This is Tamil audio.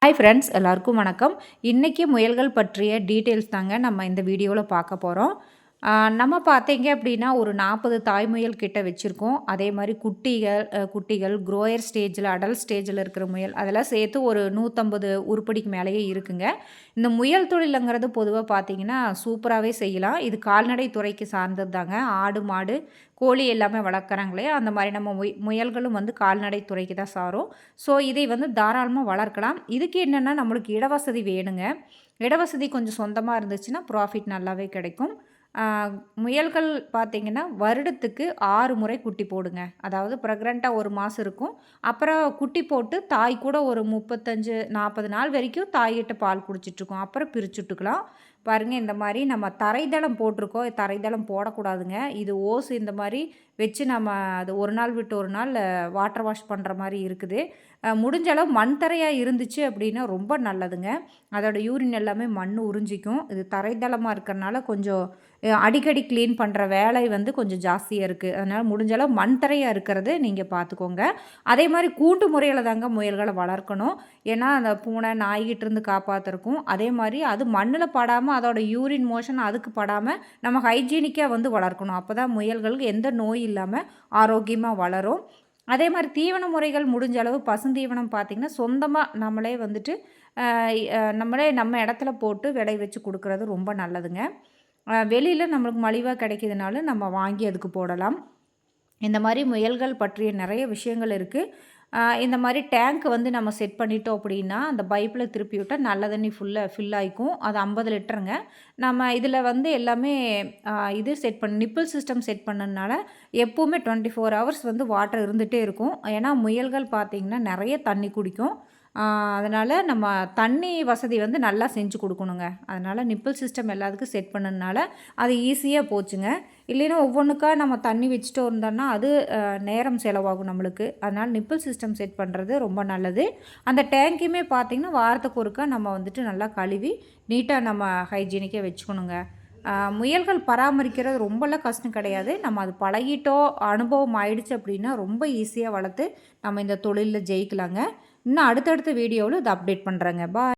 ஹாய் ஃப்ரெண்ட்ஸ், எல்லாருக்கும் வணக்கம். இன்றைக்கி முயல்கள் பற்றிய டீட்டெயில்ஸ் தாங்க நம்ம இந்த வீடியோவில் பார்க்க போகிறோம். நம்ம பார்த்தீங்க அப்படின்னா ஒரு 40 தாய் முயல் கிட்ட வச்சுருக்கோம். அதே மாதிரி குட்டிகள் குரோயர் ஸ்டேஜில் அடல்ட் ஸ்டேஜில் இருக்கிற முயல் அதெல்லாம் சேர்த்து ஒரு 150 உருப்படிக்கு மேலேயே இருக்குங்க. இந்த முயல் தொழிலுங்கிறது பொதுவாக பார்த்தீங்கன்னா சூப்பராகவே செய்யலாம். இது கால்நடை துறைக்கு சார்ந்தது தாங்க. ஆடு மாடு கோழி எல்லாமே வளர்க்குறாங்களே அந்த மாதிரி நம்ம முயல்களும் வந்து கால்நடை துறைக்கு தான் சாரும். ஸோ இதை வந்து தாராளமாக வளர்க்கலாம். இதுக்கு என்னென்னா நம்மளுக்கு இடவசதி வேணுங்க. இடவசதி கொஞ்சம் சொந்தமாக இருந்துச்சுன்னா ப்ராஃபிட் நல்லாவே கிடைக்கும். முயல்கள் பார்த்திங்கன்னா வருடத்துக்கு 6 முறை குட்டி போடுங்க. அதாவது ப்ரெக்னெண்ட்டாக 1 மாதம் இருக்கும். அப்புறம் குட்டி போட்டு தாய் கூட ஒரு 35 40 நாள் வரைக்கும் தாய்கிட்ட பால் குடிச்சிட்ருக்கோம். அப்புறம் பிரிச்சுட்டுக்கலாம். பாருங்கள், இந்த மாதிரி நம்ம தரைதளம் போட்டிருக்கோம். தரைதளம் போடக்கூடாதுங்க. இது ஓஸ் இந்த மாதிரி வச்சு நம்ம அது ஒரு நாள் விட்டு ஒரு நாள் வாட்டர் வாஷ் பண்ணுற மாதிரி இருக்குது. முடிஞ்ச அளவு மண் தரையாக இருந்துச்சு அப்படின்னா ரொம்ப நல்லதுங்க. அதோட யூரின் எல்லாமே மண் உறிஞ்சிக்கும். இது தரைதளமாக இருக்கிறனால கொஞ்சம் அடிக்கடி க்ளீன் பண்ணுற வேலை வந்து கொஞ்சம் ஜாஸ்தியாக இருக்குது. அதனால் முடிஞ்ச அளவு மண் தரையாக இருக்கிறது நீங்கள் பார்த்துக்கோங்க. அதே மாதிரி கூண்டு முறையில் தாங்க முயல்களை வளர்க்கணும். ஏன்னா அந்த பூனை நாய்கிட்டேருந்து காப்பாற்றுறக்கும். அதே மாதிரி அது மண்ணில் படாமல் அதோட யூரின் மோஷன் அதுக்கு படாமல் நம்ம ஹைஜீனிக்காக வந்து வளர்க்கணும். அப்போ தான் முயல்களுக்கு எந்த நோய் இல்லாமல் ஆரோக்கியமாக வளரும். அதே மாதிரி தீவன முறைகள் முடிஞ்ச அளவு பசுந்தீவனம் பார்த்திங்கன்னா சொந்தமாக நம்மளே வந்துட்டு நம்ம இடத்துல போட்டு விளை வச்சு கொடுக்குறது ரொம்ப நல்லதுங்க. வெளியில் நம்மளுக்கு மலிவாக கிடைக்கிதுனாலும் நம்ம வாங்கி அதுக்கு போடலாம். இந்த மாதிரி முயல்கள் பற்றிய நிறைய விஷயங்கள் இருக்குது. இந்த மாதிரி டேங்க் வந்து நம்ம செட் பண்ணிட்டோம் அப்படின்னா அந்த பைப்பில் திருப்பி விட்டால் நல்ல தண்ணி ஃபில் ஆகிக்கும். அது 50 லிட்டருங்க. நம்ம இதில் வந்து எல்லாமே இது செட் பண்ணி நிப்பிள் சிஸ்டம் செட் பண்ணதுனால எப்போவுமே 24 ஹவர்ஸ் வந்து வாட்டர் இருந்துகிட்டே இருக்கும். ஏன்னா முயல்கள் பார்த்திங்கன்னா நிறைய தண்ணி குடிக்கும். அதனால் நம்ம தண்ணி வசதி வந்து நல்லா செஞ்சு கொடுக்கணுங்க. அதனால் நிப்பிள் சிஸ்டம் எல்லாத்துக்கும் செட் பண்ணதுனால அது ஈஸியாக போச்சுங்க. இல்லைன்னா ஒவ்வொன்றுக்கா நம்ம தண்ணி வச்சுட்டு இருந்தோம்னா அது நேரம் செலவாகும் நம்மளுக்கு. அதனால் நிப்பிள் சிஸ்டம் செட் பண்ணுறது ரொம்ப நல்லது. அந்த டேங்கையுமே பார்த்திங்கன்னா வாரத்துக்கு ஒருக்கா நம்ம வந்துட்டு நல்லா கழுவி நீட்டாக நம்ம ஹைஜீனிக்காக வச்சுக்கணுங்க. முயல்கள் பராமரிக்கிறது ரொம்பலாம் கஷ்டம் கிடையாது. நம்ம அது பழகிட்டோம், அனுபவம் ஆயிடுச்சு அப்படின்னா ரொம்ப ஈஸியாக வளர்த்து நம்ம இந்த தொழிலில் ஜெயிக்கலாங்க. இன்னும் அடுத்தடுத்த வீடியோவில் இதை அப்டேட் பண்ணுறேங்க. பாய்.